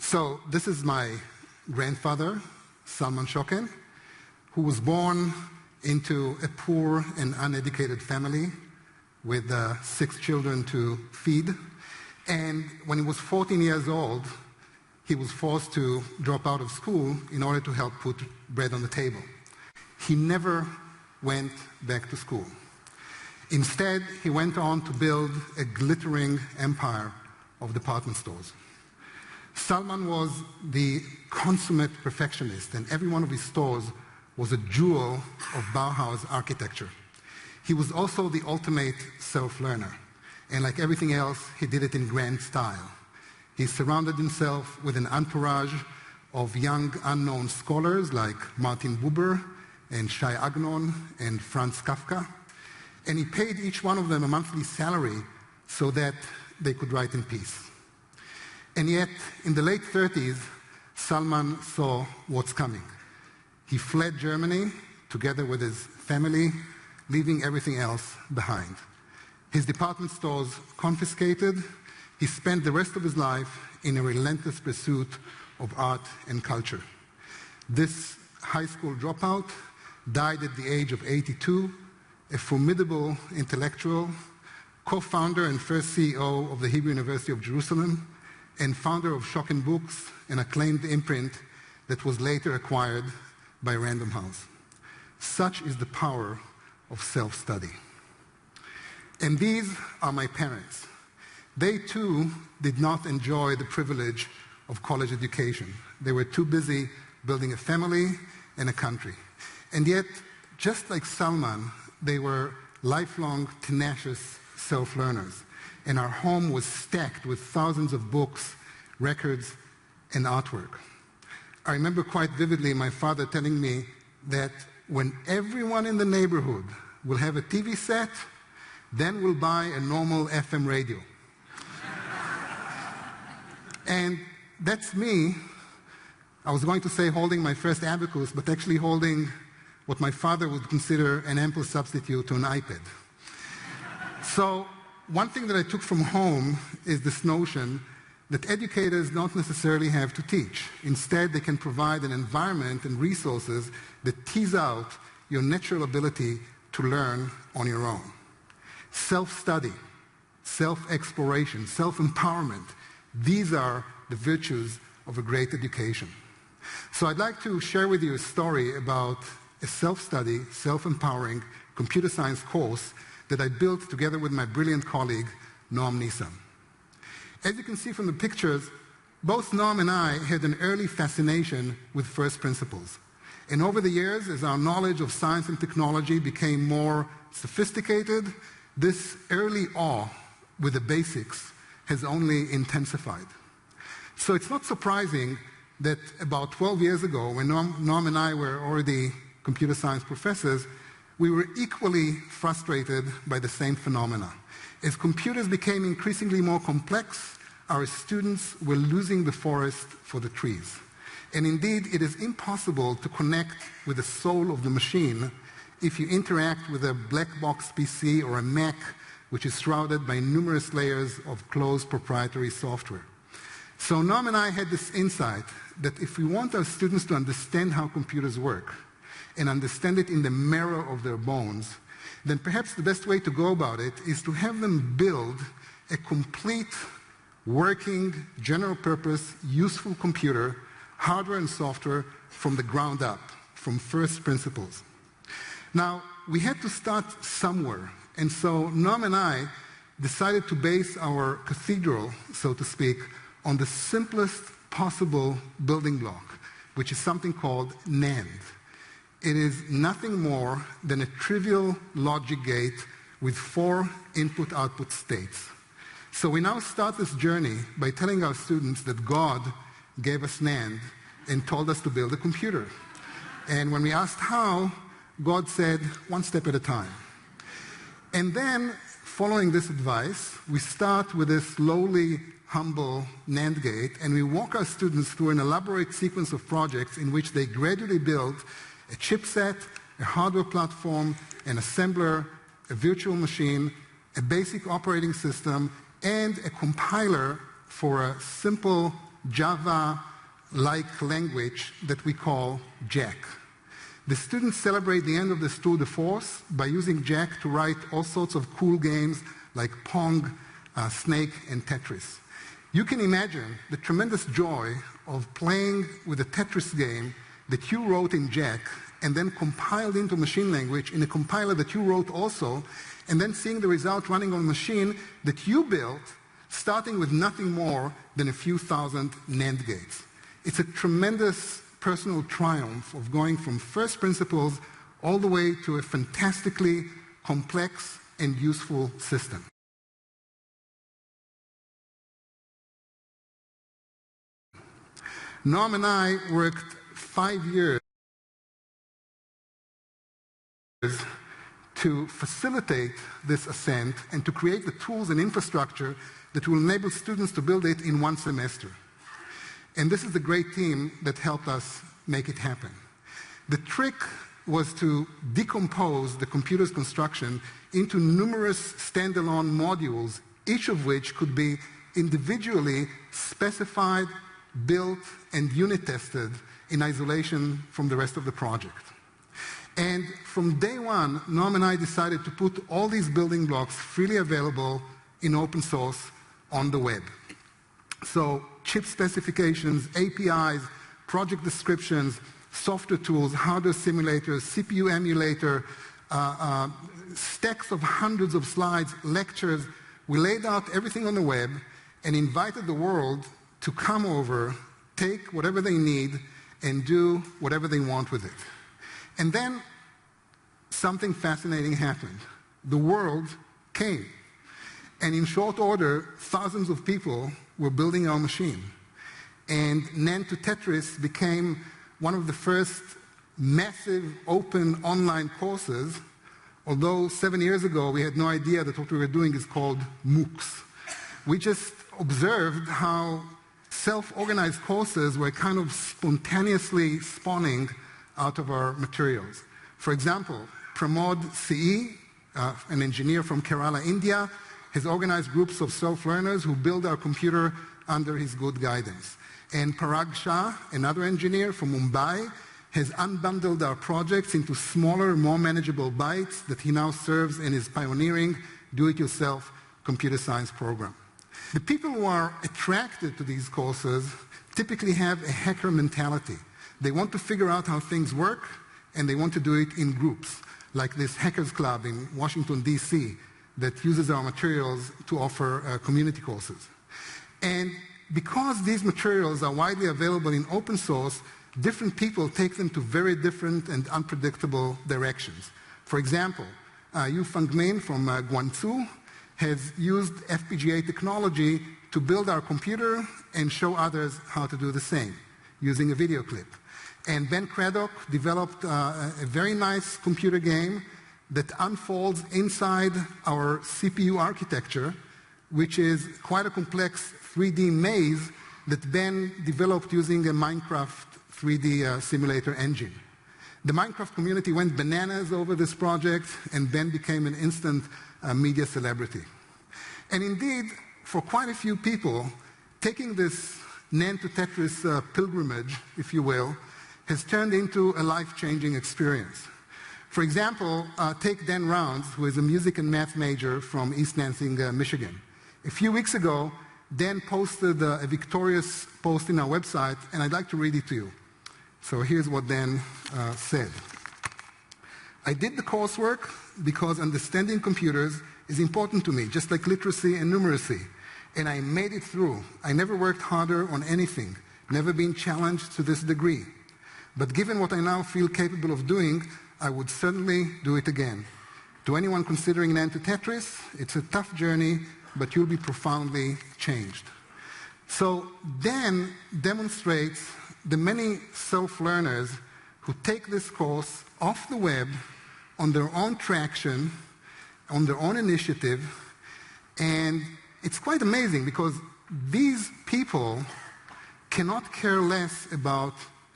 So this is my grandfather, Shimon Schocken, who was born into a poor and uneducated family with 6 children to feed. And when he was 14 years old, he was forced to drop out of school in order to help put bread on the table. He never went back to school. Instead, he went on to build a glittering empire of department stores. Salman was the consummate perfectionist, and every one of his stores was a jewel of Bauhaus architecture. He was also the ultimate self-learner, and like everything else, he did it in grand style. He surrounded himself with an entourage of young unknown scholars like Martin Buber and Shai Agnon and Franz Kafka, and he paid each one of them a monthly salary so that they could write in peace. And yet, in the late 30s, Salman saw what's coming. He fled Germany together with his family, leaving everything else behind. His department stores confiscated. He spent the rest of his life in a relentless pursuit of art and culture. This high school dropout died at the age of 82, a formidable intellectual, co-founder and first CEO of the Hebrew University of Jerusalem, and founder of Schocken Books, an acclaimed imprint that was later acquired by Random House. Such is the power of self-study. And these are my parents. They too did not enjoy the privilege of college education. They were too busy building a family and a country. And yet, just like Salman, they were lifelong, tenacious self-learners. And our home was stacked with thousands of books, records, and artwork. I remember quite vividly my father telling me that when everyone in the neighborhood will have a TV set, then we'll buy a normal FM radio. And that's me. I was going to say holding my first abacus, but actually holding what my father would consider an ample substitute to an iPad. So one thing that I took from home is this notion that educators don't necessarily have to teach. Instead, they can provide an environment and resources that tease out your natural ability to learn on your own. Self-study, self-exploration, self-empowerment, these are the virtues of a great education. So I'd like to share with you a story about a self-study, self-empowering computer science course that I built together with my brilliant colleague, Noam Nisan. As you can see from the pictures, both Noam and I had an early fascination with first principles. And over the years, as our knowledge of science and technology became more sophisticated, this early awe with the basics has only intensified. So it's not surprising that about 12 years ago, when Noam and I were already computer science professors, we were equally frustrated by the same phenomena. As computers became increasingly more complex, our students were losing the forest for the trees. And indeed, it is impossible to connect with the soul of the machine if you interact with a black box PC or a Mac, which is shrouded by numerous layers of closed proprietary software. So Noam and I had this insight that if we want our students to understand how computers work and understand it in the marrow of their bones, then perhaps the best way to go about it is to have them build a complete, working, general-purpose, useful computer, hardware and software, from the ground up, from first principles. Now, we had to start somewhere, and so Noam and I decided to base our cathedral, so to speak, on the simplest possible building block, which is something called NAND. It is nothing more than a trivial logic gate with 4 input-output states. So we now start this journey by telling our students that God gave us NAND and told us to build a computer. And when we asked how, God said, one step at a time. And then, following this advice, we start with this lowly, humble NAND gate, and we walk our students through an elaborate sequence of projects in which they gradually build a chipset, a hardware platform, an assembler, a virtual machine, a basic operating system, and a compiler for a simple Java-like language that we call Jack. The students celebrate the end of this tour de force by using Jack to write all sorts of cool games like Pong, Snake, and Tetris. You can imagine the tremendous joy of playing with a Tetris game that you wrote in Jack and then compiled into machine language in a compiler that you wrote also, and then seeing the result running on a machine that you built, starting with nothing more than a few thousand NAND gates. It's a tremendous personal triumph of going from first principles all the way to a fantastically complex and useful system. Noam and I worked 5 years to facilitate this ascent and to create the tools and infrastructure that will enable students to build it in one semester. And this is the great team that helped us make it happen. The trick was to decompose the computer's construction into numerous standalone modules, each of which could be individually specified, built, and unit tested in isolation from the rest of the project. And from day one, Noam and I decided to put all these building blocks freely available in open source on the web. So chip specifications, APIs, project descriptions, software tools, hardware simulators, CPU emulator, stacks of hundreds of slides, lectures. We laid out everything on the web and invited the world to come over, take whatever they need, and do whatever they want with it. And then something fascinating happened. The world came. And in short order, thousands of people were building our machine. And NAND to Tetris became one of the first massive open online courses, although 7 years ago we had no idea that what we were doing is called MOOCs. We just observed how self-organized courses were kind of spontaneously spawning out of our materials. For example, Pramod CE, an engineer from Kerala, India, has organized groups of self-learners who build our computer under his good guidance. And Parag Shah, another engineer from Mumbai, has unbundled our projects into smaller, more manageable bites that he now serves in his pioneering do-it-yourself computer science program. The people who are attracted to these courses typically have a hacker mentality. They want to figure out how things work, and they want to do it in groups, like this Hackers Club in Washington, D.C., that uses our materials to offer community courses. And because these materials are widely available in open source, different people take them to very different and unpredictable directions. For example, Yu Feng Min from Guangzhou has used FPGA technology to build our computer and show others how to do the same using a video clip. And Ben Craddock developed a very nice computer game that unfolds inside our CPU architecture, which is quite a complex 3D maze that Ben developed using a Minecraft 3D simulator engine. The Minecraft community went bananas over this project, and Ben became an instant media celebrity. And indeed, for quite a few people, taking this NAND to Tetris pilgrimage, if you will, has turned into a life-changing experience. For example, take Dan Rounds, who is a music and math major from East Lansing, Michigan. A few weeks ago, Dan posted a victorious post in our website, and I'd like to read it to you. So here's what Dan said. I did the coursework because understanding computers is important to me, just like literacy and numeracy. And I made it through. I never worked harder on anything, never been challenged to this degree. But given what I now feel capable of doing, I would certainly do it again. To anyone considering NAND to Tetris, it's a tough journey, but you'll be profoundly changed. So Dan demonstrates the many self-learners who take this course off the web on their own traction, on their own initiative, and it's quite amazing because these people cannot care less about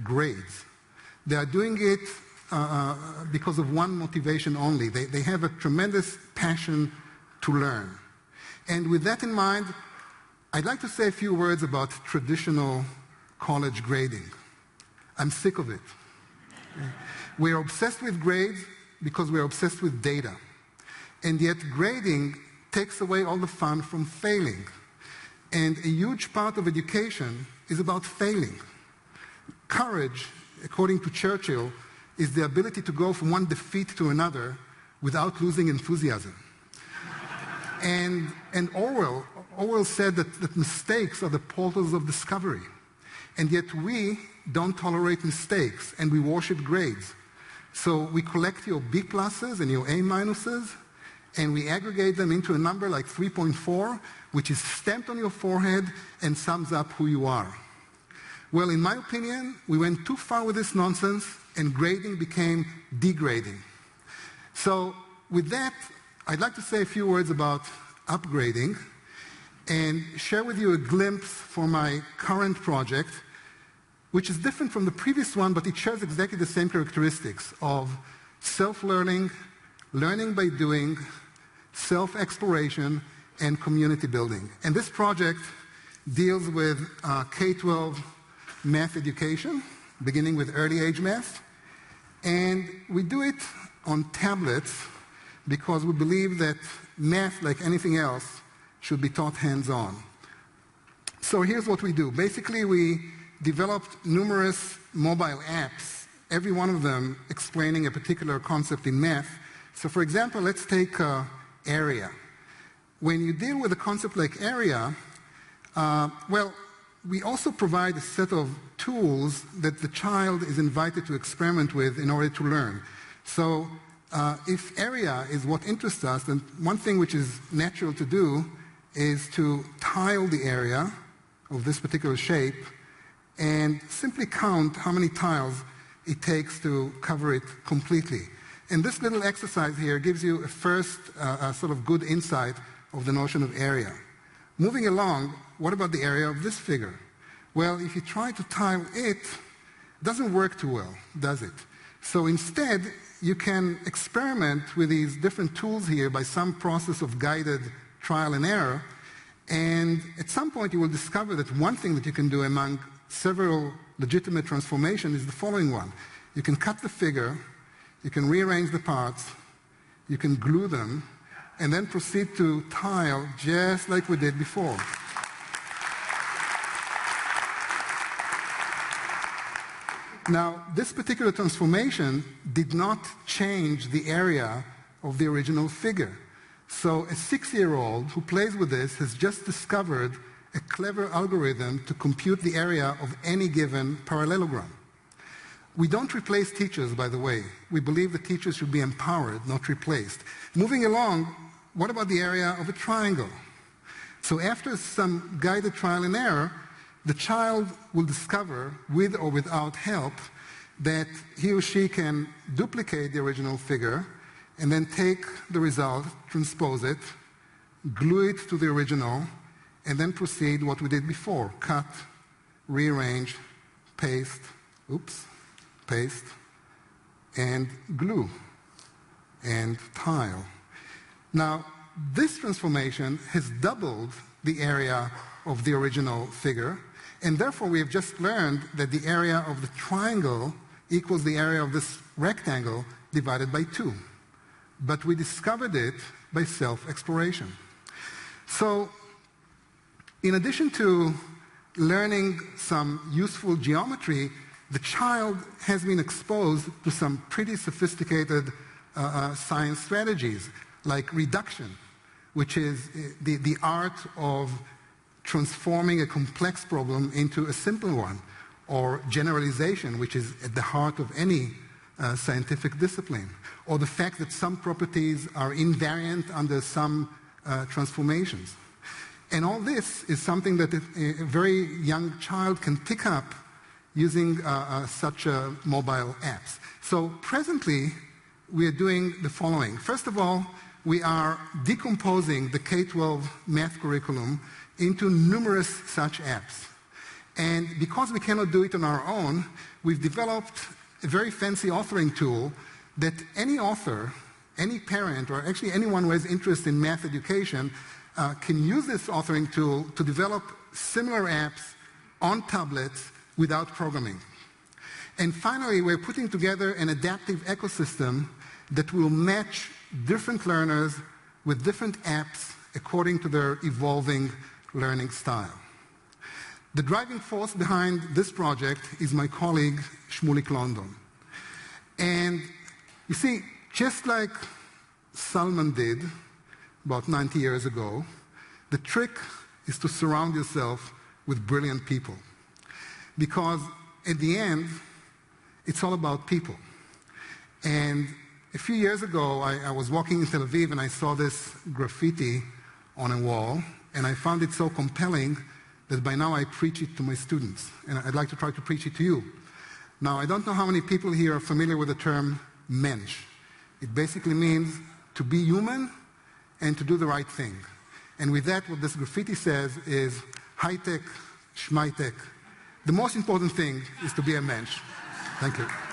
grades. They are doing it because of one motivation only. They have a tremendous passion to learn. And with that in mind, I'd like to say a few words about traditional college grading. I'm sick of it. We are obsessed with grades because we are obsessed with data. And yet grading takes away all the fun from failing. And a huge part of education is about failing. Courage, according to Churchill, is the ability to go from one defeat to another without losing enthusiasm. And Orwell said that mistakes are the portals of discovery. And yet we don't tolerate mistakes, and we worship grades. So we collect your B pluses and your A minuses, and we aggregate them into a number like 3.4, which is stamped on your forehead and sums up who you are. Well, in my opinion, we went too far with this nonsense, and grading became degrading. So with that, I'd like to say a few words about upgrading and share with you a glimpse for my current project, which is different from the previous one, but it shares exactly the same characteristics of self-learning, learning by doing, self-exploration, and community building. And this project deals with K-12 math education, beginning with early age math. And we do it on tablets because we believe that math, like anything else, should be taught hands-on. So here's what we do. Basically, we developed numerous mobile apps, every one of them explaining a particular concept in math. So for example, let's take area. When you deal with a concept like area, well, we also provide a set of tools that the child is invited to experiment with in order to learn. So if area is what interests us, then one thing which is natural to do is to tile the area of this particular shape and simply count how many tiles it takes to cover it completely. And this little exercise here gives you a first sort of good insight of the notion of area. Moving along, what about the area of this figure? Well, if you try to tile it, it doesn't work too well, does it? So instead, you can experiment with these different tools here by some process of guided trial and error, and at some point you will discover that one thing that you can do among several legitimate transformations is the following one. You can cut the figure, you can rearrange the parts, you can glue them, and then proceed to tile just like we did before. Now, this particular transformation did not change the area of the original figure. So a 6-year-old who plays with this has just discovered a clever algorithm to compute the area of any given parallelogram. We don't replace teachers, by the way. We believe that teachers should be empowered, not replaced. Moving along, what about the area of a triangle? So after some guided trial and error, the child will discover, with or without help, that he or she can duplicate the original figure and then take the result, transpose it, glue it to the original, and then proceed what we did before. Cut, rearrange, paste, paste, and glue, and tile. Now, this transformation has doubled the area of the original figure, and therefore we have just learned that the area of the triangle equals the area of this rectangle divided by 2. But we discovered it by self-exploration. So, in addition to learning some useful geometry, the child has been exposed to some pretty sophisticated science strategies, like reduction, which is the art of transforming a complex problem into a simple one, or generalization, which is at the heart of any scientific discipline, or the fact that some properties are invariant under some transformations. And all this is something that a very young child can pick up using such mobile apps. So presently, we are doing the following. First of all, we are decomposing the K-12 math curriculum into numerous such apps. And because we cannot do it on our own, we've developed a very fancy authoring tool that any author, any parent, or actually anyone who has interest in math education can use this authoring tool to develop similar apps on tablets without programming. And finally, we're putting together an adaptive ecosystem that will match different learners with different apps according to their evolving learning style. The driving force behind this project is my colleague, Shmulik London. And you see, just like Salman did about 90 years ago, the trick is to surround yourself with brilliant people. Because at the end, it's all about people. And a few years ago, I was walking in Tel Aviv and I saw this graffiti on a wall, and I found it so compelling that by now I preach it to my students, and I'd like to try to preach it to you. Now, I don't know how many people here are familiar with the term mensch. It basically means to be human and to do the right thing. And with that, what this graffiti says is high-tech, schmai-tech. The most important thing is to be a mensch. Thank you.